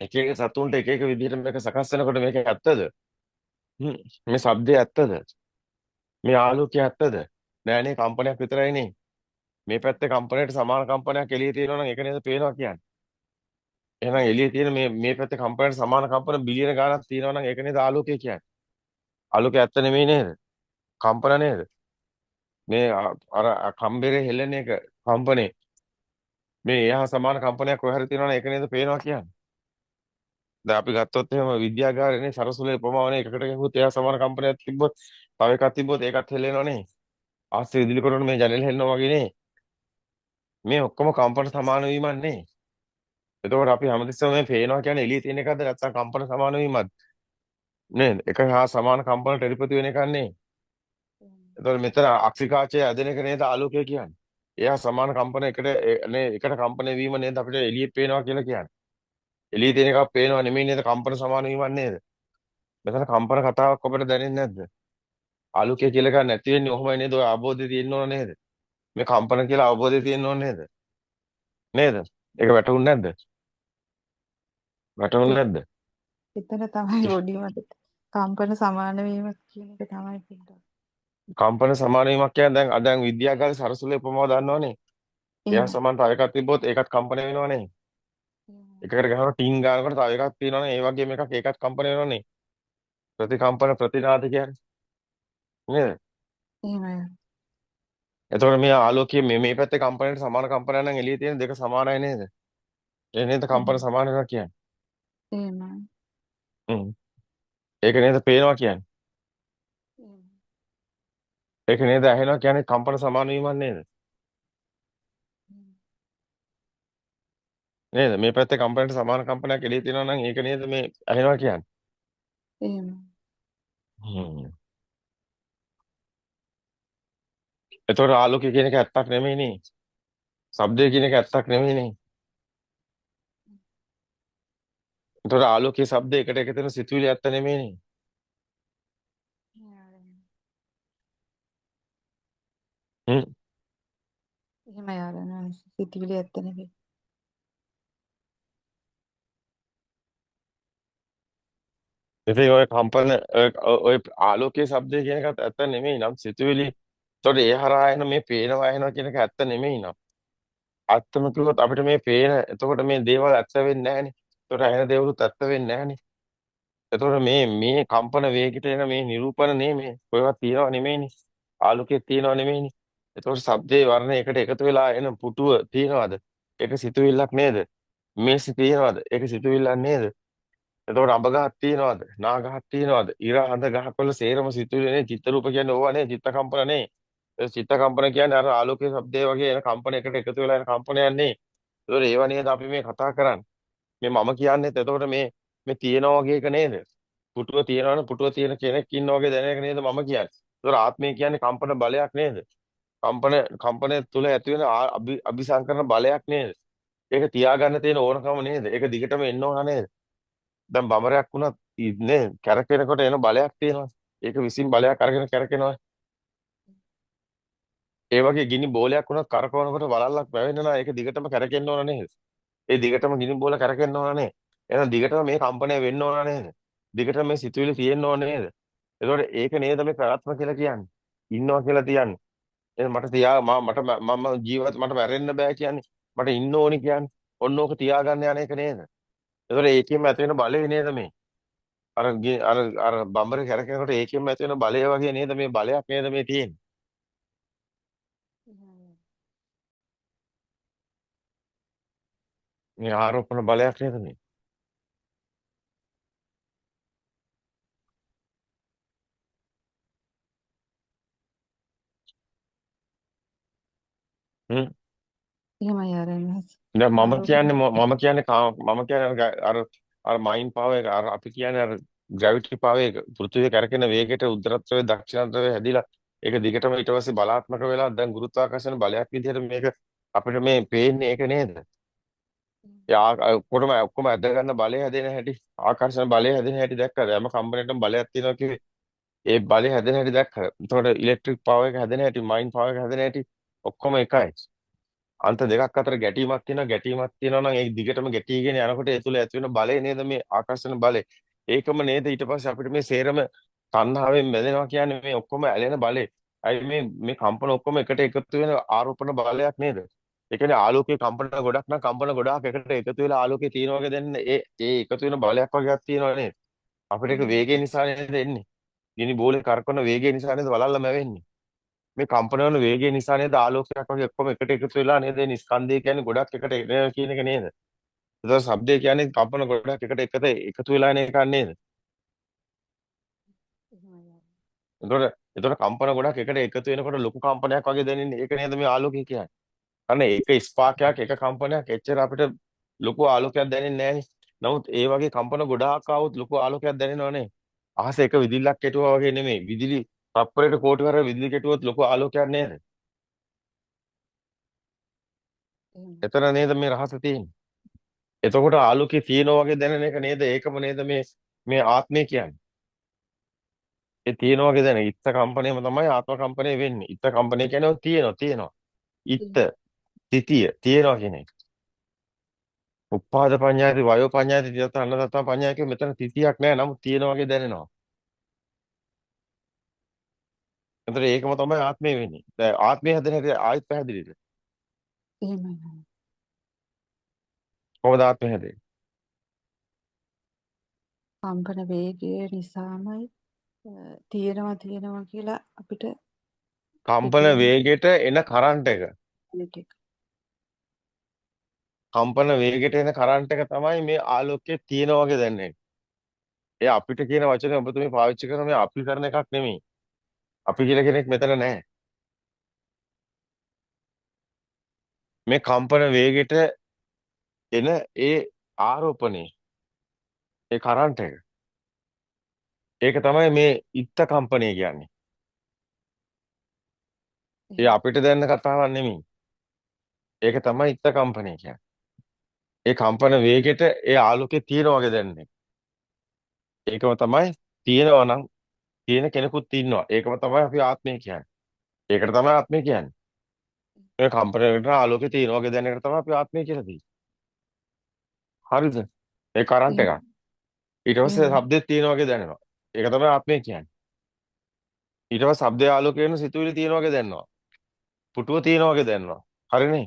එක එක සතුන්ට එක එක විදිහට මේක සකස් වෙනකොට මේක ඇත්තද? හ්ම්. මේ ශබ්දය ඇත්තද? මේ ආලෝකය ඇත්තද? නෑනේ කම්පනයක් විතරයිනේ. මේ පැත්තේ කම්පනයට සමාන කම්පනයක් එළියේ තියෙනවා නම් ඒක නේද පේනවා කියන්නේ. එහෙනම් එළියේ තියෙන මේ පැත්තේ කම්පනයට සමාන කම්පන බිලියන ගාණක් තියෙනවා නම් ඒක නේද ආලෝකය කියන්නේ. ආලෝකය ඇත්ත නෙමෙයි නේද? කම්පන නේද? මේ අර කම්බරේ හෙල්ලෙන එක කම්පනේ. මේ එහා සමාන කම්පනයක් කොහේ හරි තියෙනවා නම් ඒක නේද පේනවා කියන්නේ. දැන් අපි ගත්තොත් එහෙම විද්‍යාගාරේනේ සරසුලේ උපමාවනේ එකකට ගහුවොත් එහා සමාන කම්පනයක් තිබ්බොත් තව එකක් තිබ්බොත් ඒකත් හෙල්ලෙනවනේ. ආස්තේ විදුලි කරන මේ ජනෙල් හෙල්ලනවා වගේ නේ. මේ ඔක්කොම කම්පන සමාන වීමක් නේ. එතකොට අපි හැමතිස්සෙම මේ පේනවා කියන්නේ එළියේ තියෙන එකක්ද නැත්නම් කම්පන සමාන වීමක්ද නේද? එක හා සමාන කම්පන ටෙලිපති වෙන එකක් නේ. එතකොට මෙතන අක්ෂිකාචය ඇදෙන එක නේද ආලෝකය කියන්නේ. එයා සමාන කම්පන එකට කම්පන වීම නේද අපිට එළියේ පේනවා කියලා කියන්නේ. එළියේ තියෙන එකක් පේනවා නෙමෙයි නේද කම්පන සමාන වීමක් නේද? මෙතන කම්පන කතාවක් ඔබට දැනෙන්නේ නැද්ද? ආලෝකය කියලා එකක් නැති වෙන්නේ ඔහොමයි නේද? ඔය අවබෝධය තියෙන්න ඕන නේද? මේ කම්පන කියලා අවබෝධය තියෙන්න ඕන නේද? නේද? ඒක වැටහුන්නේ නැද්ද? වැටහුන්නේ නැද්ද? එතන තමයි බොඩි මට කම්පන සමාන වීම කියන එක තමයි පිටට. කම්පන සමාන වීමක් කියන්නේ දැන් විද්‍යාගාරේ සරසුලේ උපමාව දන්නවනේ. එයා එහෙම. සමාන තව එකක් තිබ්බොත් ඒකත් කම්පන වෙනවනේ. එකකට ගහනවා ටින් ගන්නකොට තව එකක් තියෙනවනේ. ඒ වගේම එකක් ඒකත් කම්පන වෙනවනේ. ප්‍රතිකම්පන ප්‍රතිනාද කියන්නේ. නේද? එහෙමයි. එතකොට මේ ආලෝකයේ මේ පැත්තේ කම්පනයට සමාන කම්පනයක් නම් එළියේ තියෙන දෙක සමානයි නේද? ඒ නේද කම්පන සමාන වෙනවා කියන්නේ. එහෙමයි. හ්ම්. ඒක නේද පේනවා කියන්නේ. ඒක නේද ඇහෙනවා කියන්නේ කම්පන සමාන වීමක් නේද? නේද? මේ පැත්තේ කම්පනයට සමාන කම්පනයක් එළියේ තියෙනවා නම් ඒක නේද මේ ඇහෙනවා කියන්නේ. එහෙමයි. හ්ම්. එතකොට ආලෝකය කියන එක ඇත්තක් නෙමෙයිනේ. ශබ්දය කියන එක ඇත්තක් නෙමෙයිනේ. එතකොට ආලෝකයේ ශබ්ද එකට එකතු වෙන සිතුවිලි ඇත්ත නෙමෙයිනේ. හ්ම්. එහෙමයි ආරණ සිතිවිලි ඇත්ත නෙවෙයි. ඉතින් ඔය කම්පන ඔය ආලෝකයේ ශබ්දය කියන එකත් ඇත්ත නෙමෙයි නම් සිතුවිලි. එතකොට ඒ හරහා එන මේ පේනවා එනවා කියන එක ඇත්ත නෙමෙයි නම්. ඇත්තම කිව්වොත් අපිට මේ පේන එතකොට මේ දේවල් ඇත්ත වෙන්නේ නැහනේ. එතකොට ඇහෙන දේවලුත් ඇත්ත වෙන්නේ නැහනේ. එතකොට මේ කම්පන වේගයට එන මේ නිරූපණ නේ මේ කොහෙවත් තියනව නෙමෙයිනේ. ආලෝකයේ තියනව නෙමෙයිනේ. එතකොට ශබ්දේ වර්ණ එකට එකතු වෙලා එන පුටුව තියනවද? ඒක සිතුවිල්ලක් නේද? මේසි තියනවද? ඒක සිතුවිල්ලක් නේද? එතකොට අඹ ගහක් තියනවද? නා ගහක් තියනවද? ඉර හඳ ගහකොළ සේරම සිතුවිලිනේ චිත්ත රූප කියන්නේ ඕවා නේ චිත්ත කම්පන නේ. ඒ චිත්ත කම්පන කියන්නේ අර ආලෝකයේ ශබ්දේ වගේ එන කම්පන එකට එකතු වෙලා එන කම්පනයක් නේ. ඒතකොට ඒවා නේද අපි මේ කතා කරන්නේ. මේ මම කියන්නේත් එතකොට මේ තියෙනා වගේ එක නේද? පුටුව තියනවනේ පුටුව තියෙන කෙනෙක් ඉන්න වගේ දැන එක නේද මම කියන්නේ. ඒතකොට ආත්මය කියන්නේ කම්පන බලයක් නේද? කම්පන තුල ඇති වෙන අபிසංකරණ බලයක් නේද? ඒක තියාගන්න තියෙන ඕනකම නේද? ඒක දිගටම එන්න ඕන නේද? දැන් බඹරයක් වුණත් නේ කැරකෙනකොට එන බලයක් තියෙනවා. ඒක විසින් බලයක් අරගෙන කැරකෙනවා. ඒ වගේ ගිනි බෝලයක් වුණත් කරකවනකොට වලල්ලක් වැවෙනවා. ඒක දිගටම කැරකෙන්න ඕන නේද? ඒ දිගටම ගිනි බෝල කැරකෙන්න ඕන නේද? එහෙනම් දිගටම මේ කම්පණය වෙන්න ඕන නේද? දිගටම මේ සිතුවිලි තියෙන්න ඕන නේද? එතකොට ඒක නේද මේ ප්‍රාත්ම කියලා කියන්නේ. ඉන්නවා කියලා කියන්නේ. එහෙනම් මට තියා මම ජීවත් මට මැරෙන්න බෑ කියන්නේ. මට ඉන්න ඕනි කියන්නේ. ඔන්න ඕක තියාගන්න යන එක නේද? එතකොට ඒකෙම ඇති වෙන බලය නේද මේ? අර බම්බරේ කැරකෙනකොට ඒකෙම ඇති වෙන බලය වගේ නේද මේ බලයක් නේද මේ තියෙන්නේ. මේ ආරෝපණ බලයක් නේද මේ? හ්ම්. එහෙමයි ආරණ දැන් ආරෝපණය. මම කියන්නේ අර මයින් පාව එක අර අපි කියන්නේ අර ග්‍රැවිටි පාව එක පෘථිවිය කැරකෙන වේගයට උද්දරත්වයේ දක්ෂිණාත්වයේ හැදිලා ඒක දිගටම ඊට පස්සේ බලාත්මක වෙලා දැන් ගුරුත්වාකර්ෂණ බලයක් විදිහට මේක අපිට මේ පේන්නේ ඒක නේද? ඔක්කොම ඇද ගන්න බලය හැදෙන හැටි ආකර්ෂණ බලය හැදෙන හැටි දැක්කද? හැම කම්පැනිටම බලයක් තියෙනවා කිව්වේ. ඒ බලය හැදෙන හැටි දැක්කද? එතකොට ඉලෙක්ට්‍රික් පාව එක හැදෙන හැටි මයින් පාව එක හැදෙන හැටි ඔක්කොම එකයි. අන්ත දෙකක් අතර ගැටීමක් තියෙනවා. ගැටීමක් තියෙනවා නම් ඒ දිගටම ගැටීගෙන යනකොට ඒ තුල ඇති වෙන බලය නේද මේ ආකර්ෂණ බලය. ඒකම නේද ඊට පස්සේ අපිට මේ සේරම තණ්හාවෙන් බැඳෙනවා කියන්නේ මේ ඔක්කොම ඇලෙන බලය. අයි මේ කම්පන ඔක්කොම එකට එකතු වෙන ආරෝපණ බලයක් නේද? ඒ කියන්නේ ආලෝකයේ කම්පන ගොඩක් නම් කම්පන ගොඩාක් එකට එකතු වෙලා ආලෝකයේ තියෙන වගේ දැනෙන ඒ එකතු වෙන බලයක් වගේක් තියෙනවා නේද? අපිට ඒක එහෙම. වේගය නිසා නේද එන්නේ. ගිනි බෝලේ කරකවන වේගය නිසා නේද වලල්ලම වෙන්නේ. මේ කම්පන වන වේගය නිසා නේද ආලෝකයක් වගේ ඔක්කොම එකට එකතු වෙලා නේද මේ ස්කන්ධය කියන්නේ ගොඩක් එකට එන කියන එක නේද? ඒතකොට ශබ්දය කියන්නේ කම්පන ගොඩක් එකතු වෙලා එන එකක් නේද? එහෙමයි. එතකොට කම්පන ගොඩක් එකට එකතු වෙනකොට ලොකු කම්පනයක් වගේ දැනෙන්නේ. ඒක නේද මේ ආලෝකය කියන්නේ. අන්න ඒක ස්පාර්කයක් එක කම්පනයක් එච්චර අපිට ලොකු ආලෝකයක් දැනෙන්නේ නැහැ. නමුත් ඒ වගේ කම්පන ගොඩාක් ආවොත් ලොකු ආලෝකයක් දැනෙනවනේ. අහස එක විදිල්ලක් කෙටුවා වගේ නෙමෙයි. විදුලි තප්පරයකට කෝටි වර විදුලි කෙටුවොත් ලොකු ආලෝකයක් නේද? එහෙම. එතන නේද මේ රහස තියෙන්නේ. එතකොට ආලෝකයේ තියෙනවා වගේ දැනෙන එක නේද? ඒකම නේද මේ ආත්මය කියන්නේ. ඒ තියෙනවා වගේ දැනෙන ඉත්ත කම්පණයම තමයි ආත්ම කම්පණය වෙන්නේ. ඉත්ත කම්පණය කියන්නේ ඔය තියෙනවා. ඉත්ත එහෙම. තිතිය තියෙනවා කියන එක. උප්පාද පඤ්ඤායති වයෝ පඤ්ඤායති තියත අන්නදත්තා පඤ්ඤාය මෙතන තිතියක් නැහැ. නමුත් තියෙනවා වගේ දැනෙනවා. එතකොට ඒකම තමයි ආත්මය වෙන්නේ. දැන් ආත්මය හැදෙන හැටි ආයෙත් පැහැදිලිද? එහෙමයි. කොහොමද ආත්මය හැදෙන්නේ? කම්පන වේගය නිසාමයි තියෙනවා කියලා අපිට කම්පන හිතෙන්නේ වේගයට එන කරන්ට් එක. ටික. කම්පන වේගයට එන කරන්ට් එක තමයි මේ ආලෝකයේ තියෙනවා වගේ දැනෙන්නේ. ඒ අපිට කියන වචනේ ඔබතුමී පාවිච්චි කරන මේ අපි කරන එකක් නෙමෙයි. අපි කියලා කෙනෙක් මෙතන නැහැ. මේ කම්පන වේගයට එන ඒ ආරෝපණය, ඒ කරන්ට් එක. ඒක තමයි මේ ඉත්ත කම්පණය කියන්නේ. ඒ එහෙම. අපිට දැනෙන කතාවක් නෙමෙයි. ඒක තමයි ඉත්ත කම්පණය කියන්නේ. ඒ කම්පන වේගයට ඒ ආලෝකයේ තියෙනවා වගේ දැනෙන්නේ. ඒකම තමයි තියෙනවා නම් තියෙන කෙනෙකුත් ඉන්නවා. ඒකම තමයි අපි ආත්මය කියන්නේ. ඒකට තමයි ආත්මය කියන්නේ. මේ කම්පන වේගයට ආලෝකයේ තියෙනවා වගේ දැනෙන එක තමයි අපි ආත්මය කියලා කියන්නේ. හරිද? ඒ කරන්ට් එහෙම. එකක්. ඊට පස්සේ එහෙමයි. ශබ්දෙත් තියෙනවා වගේ දැනෙනවා. ඒක තමයි ආත්මය කියන්නේ. ඊට පස්සේ ශබ්දය ආලෝකය වෙන සිතුවිලි තියෙනවා වගේ දැනෙනවා. පුටුව තියෙනවා වගේ දැනෙනවා. හරිනේ?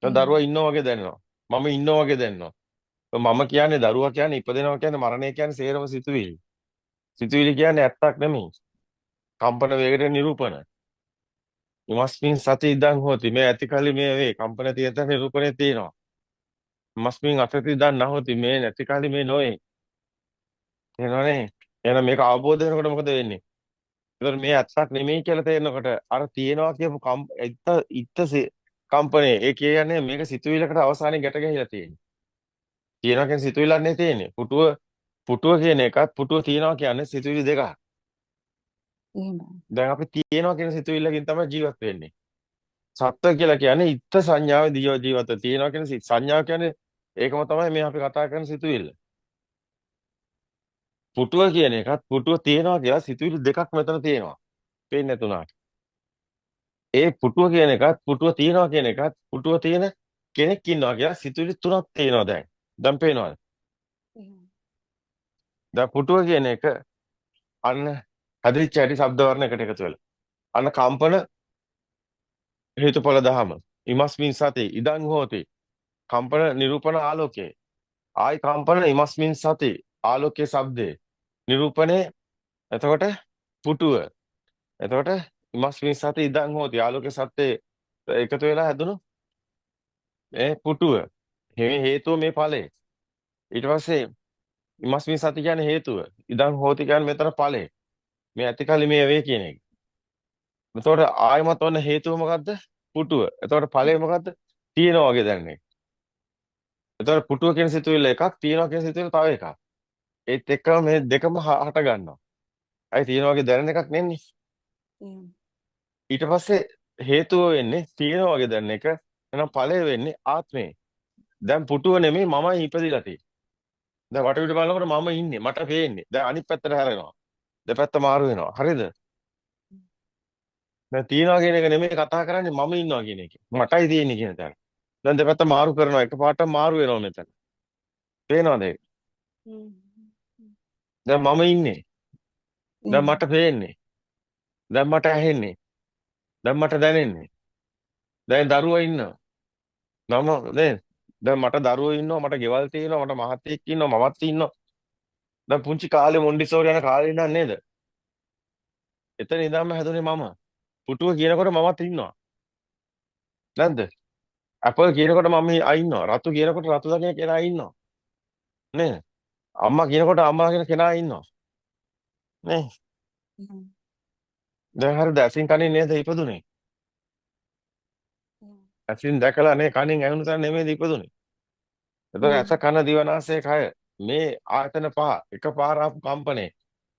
දරුවා එහෙමයි. ඉන්නවා වගේ දැනෙනවා. මම ඉන්නවා වගේ දැනෙනවා. මම කියන්නේ දරුවා කියන්නේ ඉපදෙනවා කියන්නේ මරණය කියන්නේ සේරම සිතුවිලි. සිතුවිලි කියන්නේ ඇත්තක් නෙමෙයි. කම්පන වේගයට නිරූපණ. ඉමස්මින් සති ඉදං හෝති. මේ ඇති කලි මේ වේ. කම්පන තියෙත නිරූපණේ තියෙනවා. ඉමස්මින් අසති ඉදං නහෝති. මේ නැති කලි මේ නොවේ. තේරෙනවනේ? එහෙනම් මේක අවබෝධ වෙනකොට මොකද වෙන්නේ? ඒතර මේ ඇත්තක් නෙමෙයි කියලා තේරෙනකොට අර තියෙනවා කියපු කම්පනේ ඒ කියන්නේ මේක සිතුවිල්ලකට අවසානයේ ගැට ගැහිලා තියෙන්නේ. තියෙනවා කියන්නේ සිතුවිල්ලක් නේ තියෙන්නේ. පුටුව කියන එකත් පුටුව තියනවා කියන්නේ සිතුවිලි දෙකක්. එහෙමයි. දැන් අපි තියෙනවා කියන සිතුවිල්ලකින් තමයි ජීවත් වෙන්නේ. සත්ත්ව කියලා කියන්නේ ඉත්ත සංඥාවේ ජීවත තියෙනවා කියන සංඥාව කියන්නේ ඒකම තමයි මේ අපි කතා කරන සිතුවිල්ල. පුටුව කියන එකත් පුටුව තියනවා කියලා සිතුවිලි දෙකක් මෙතන තියෙනවා. පේන්නේ නැතුණාට. ඒ පුටුව කියන එකත් පුටුව තියනවා කියන එකත් පුටුව තියෙන කෙනෙක් ඉන්නවා කියලා සිතුවිලි තුනක් තියෙනවා දැන්. දැන් පේනවද? එහෙමයි. දැන් පුටුව කියන එක අන්න හැදිච්ච හැටි ශබ්ද වර්ණ එකට එකතු වෙලා. අන්න කම්පන හේතුඵල ධම. ඉමස්මින් සති ඉදං හෝති. කම්පන නිරූපණ ආලෝකේ. ආයි කම්පන ඉමස්මින් සති ආලෝකයේ ශබ්දේ. නිරූපණේ එතකොට පුටුව. එතකොට ඉමස්මින් සති ඉදං හෝති ආලෝකයේ සත්‍යේ එකතු වෙලා හැදුණු පුටුව. මේ හේතුව මේ ඵලය. ඊට පස්සේ ඉමස්මින් සති කියන්නේ හේතුව. ඉදං හෝති කියන්නේ මෙතන ඵලය. මේ ඇතිකල්ලි මේ වේ කියන එක. එතකොට ආයමත් ඔන්න හේතුව මොකද්ද? පුටුව. එතකොට ඵලය මොකද්ද? තියෙනවා වගේ දැනන්නේ. එතකොට පුටුව කියන සිතුවිල්ල එකක්, තියෙනවා කියන සිතුවිල්ල තව එකක්. ඒත් එක්කම මේ දෙකම හට ගන්නවා. අයි තියෙනවා වගේ දැනෙන එකක් නෙන්නේ. එහෙම. ඊට පස්සේ හේතුව වෙන්නේ තියෙනවා වගේ දැනෙන එක. එහෙනම් ඵලය වෙන්නේ ආත්මේ. දැන් පුටුව නෙමෙයි මමයි ඉපදිලා තියෙන්නේ. දැන් වටපිට බලනකොට මම ඉන්නේ. මට පේන්නේ. දැන් අනිත් පැත්තට හැරෙනවා. දෙපැත්ත මාරු වෙනවා. හරිද? දැන් තියනවා කියන එක නෙමෙයි කතා කරන්නේ මම ඉන්නවා කියන එක. මටයි තියෙන්නේ කියන තැන. දැන් දෙපැත්ත මාරු කරනවා එකපාරට මාරු වෙනවා මෙතන. පේනවද ඒක? හ්ම්. දැන් මම ඉන්නේ. දැන් එහෙමයි. මට පේන්නේ. දැන් මට ඇහෙන්නේ. දැන් මට දැනෙන්නේ. දැන් දරුවා ඉන්නවා. මම නේද? දැන් මට දරුවෝ ඉන්නවා, මට ගෙවල් තියෙනවා, මට මහත්තයෙක් ඉන්නවා, මමත් ඉන්නවා. දැන් පුංචි කාලේ මොන්ඩිසෝරි යන කාලේ ඉඳන් නේද? එතන ඉඳන්ම හැදුනේ මම. පුටුව කියනකොට මමත් ඉන්නවා. නැද්ද? ඇපල් කියනකොට මම ඉන්නවා. රතු කියනකොට රතු දකින කෙනා ඉන්නවා. නේද? අම්මා කියනකොට අම්මා කියන කෙනා ඉන්නවා. නේ? එහෙමයි. දැන් හරියට ඇසින් කනින් නේද ඉපදුනේ? එහෙමයි. ඇසින් දැකලා නේ කනින් ඇහුණු තැන නෙමෙයිද ඉපදුනේ? එතකොට ඇස එහෙමයි. කන දිව නාසය කය මේ ආයතන පහ එකපාර ආපු කම්පණය,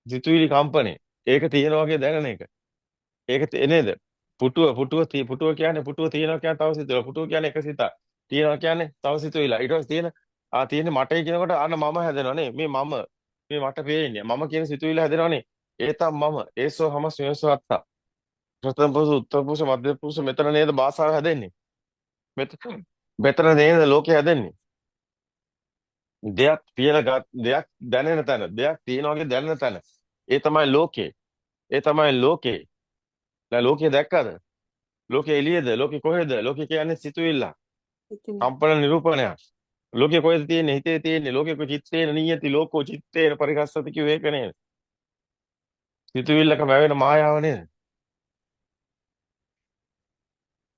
සිතුවිලි කම්පණය. ඒක තියෙන වගේ දැනෙන එක. ඒක නේද? පුටුව කියන්නේ පුටුව තියෙනවා කියන්නේ තව සිතුවිලි. පුටුව කියන්නේ එක සිතක්. තියෙනවා කියන්නේ තව සිතුවිලි. ඊට පස්සේ තියෙන්නේ මටයි කියනකොට අන්න මම හැදෙනවා නේ. මේ මට පේන්නේ. මම කියන සිතුවිලි හැදෙනවනේ. ඒ තම මම. ඒසෝ හමස් මේසෝ අත්තා. ප්‍රථම පුරුෂ උත්තර පුරුෂ මධ්‍ය පුරුෂ මෙතන නේද භාෂාව හැදෙන්නේ. මෙතන නේද ලෝකය හැදෙන්නේ. දෙයක් දැනෙන තැන, දෙයක් තියෙනවා වගේ දැනෙන තැන. ඒ තමයි ලෝකේ. ඒ තමයි ලෝකේ. දැන් ලෝකේ දැක්කද? ලෝකේ එළියේද? ලෝකේ කොහෙද? ලෝකේ කියන්නේ සිතුවිල්ල. සිතුවිලි. කම්පන නිරූපණයක්. ලෝකේ කොහෙද තියෙන්නේ? හිතේ තියෙන්නේ. ලෝකේ චිත්තේන නියති ලෝකෝ චිත්තේන පරිකස්සති කිව්ව ඒක නේද? සිතුවිල්ලක වැවෙන මායාව නේද?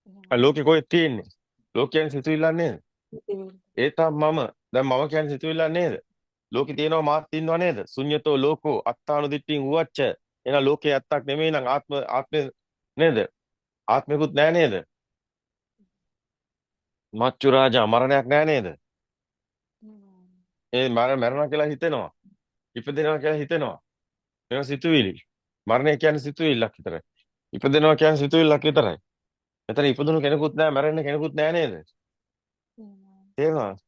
එහෙමයි. ලෝකේ කොහෙද තියෙන්නේ? ලෝක කියන්නේ සිතුවිල්ලක් නේද? සිතුවිලි. ඒ තමයි මම. දැන් මම කියන්නේ සිතුවිල්ලක් නේද? ලෝකේ තියෙනවා මාත් ඉන්නවා නේද? ශුන්‍යතෝ ලෝකෝ අත්තානුදිට්ඨින් උවච්ච. එහෙනම් ලෝකේ ඇත්තක් නෙමෙයි නම් ආත්මේ නේද? ආත්මිකුත් නෑ නේද? මච්චු රාජා මරණයක් නෑ නේද? එහෙමයි. ඒ මරණා කියලා හිතෙනවා. ඉපදෙනවා කියලා හිතෙනවා. මේවා සිතුවිලි. මරණය කියන්නේ සිතුවිල්ලක් විතරයි. ඉපදෙනවා කියන්නේ සිතුවිල්ලක් විතරයි. මෙතන ඉපදුණු කෙනෙකුත් නෑ, මැරෙන්න කෙනෙකුත් නෑ නේද? එහෙමයි. තේරුණාද?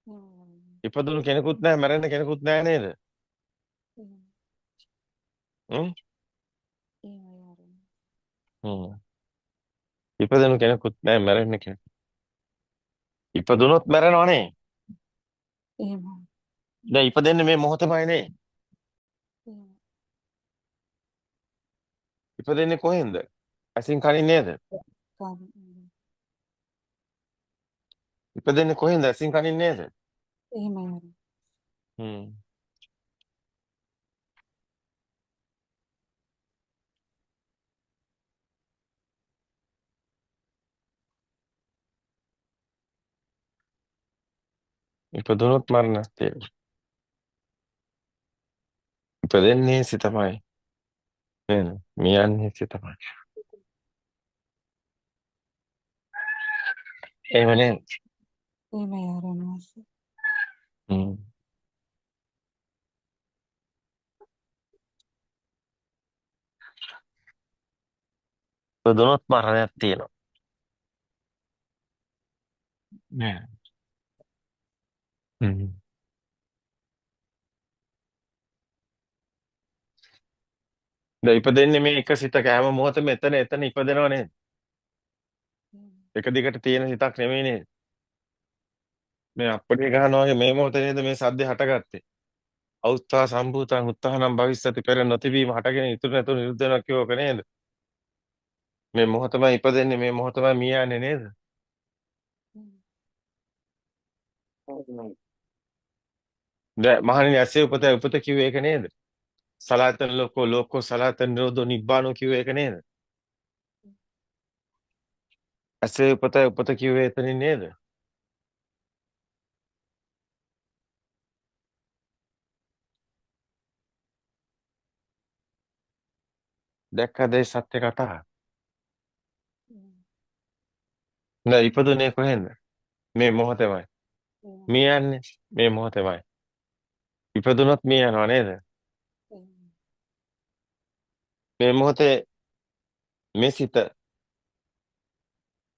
එහෙමයි. ඉපදුණු කෙනෙකුත් නෑ, මැරෙන්න කෙනෙකුත් නෑ නේද? එහෙමයි. හ්ම්? එහෙමයි ආරෙන්න. හ්ම්. ඉපදුණු කෙනෙකුත් නෑ, මැරෙන්න කෙනෙක්. ඉපදුනොත් මැරෙනවනේ. එහෙමයි. දැන් ඉපදෙන්නේ මේ මොහොතමයි නේ. එහෙමයි. ඉපදෙන්නේ කොහෙන්ද? ඇසින් කනින් නේද? කාම. ඉපදෙන්නේ කොහෙන්ද? ඇසින් කනින් නේද? එහෙමයි ආරෙන්න. හ්ම්. ඉපදුනොත් මරණයක් තියෙනවා. ඉපදෙන්නේ සිතමයි නේද? මියන්නේ සිතමයි. එහෙම නේද? එහෙමයි ආරෙන්න මාස්ටර්. හ්ම්. ඉපදුනොත් මරණයක් තියෙනවා. නෑ. හ්ම්. දැන් ඉපදෙන්නේ මේ එක සිතක හැම මොහොතෙම එතන ඉපදෙනව නේද? එහෙමයි. එක දිගට තියෙන සිතක් නෙමෙයි නේද? මේ අප්පඩිය ගහනවා වගේ මේ මොහොතේ නේද මේ සද්දේ හටගත්තේ. අවුත්තා සම්භූතං උත්තානම් භවිස්සති පෙර නොතිබීම හටගෙන ඉතුරු නැතුව නිරුද්ධ වෙනවා කියෝක නේද? මේ මොහොතමයි ඉපදෙන්නේ මේ මොහොතමයි මිය යන්නේ නේද? එහෙමයි. දැන් මහණෙනි ඇසේ උපත කිව්වේ ඒක නේද? සලායතන ලෝකෝ සලායතන නිරෝධෝ නිබ්බානෝ කිව්වේ ඒක නේද? ඇසේ උපත කිව්වේ එතනින් නේද? දැක්කද ඒ සත්‍ය කතාව? එහෙමයි. දැන් ඉපදුනේ කොහෙන්ද? මේ මොහොතේමයි. එහෙමයි. මිය යන්නේ මේ මොහොතේමයි. ඉපදුනොත් මිය යනවා නේද? එහෙමයි. මේ මොහොතේ මේ සිත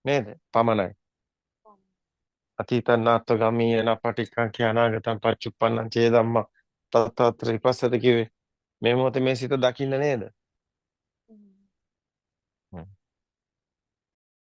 නේද? පමණයි. අතීතනාත්ව ගමීයන පටික්කං අනාගතං පච්චුප්පන්නං චේදම්මා තත්ත්‍ර විපස්සත කිව්වේ මේ මොහොතේ මේ සිත දකින්න නේද?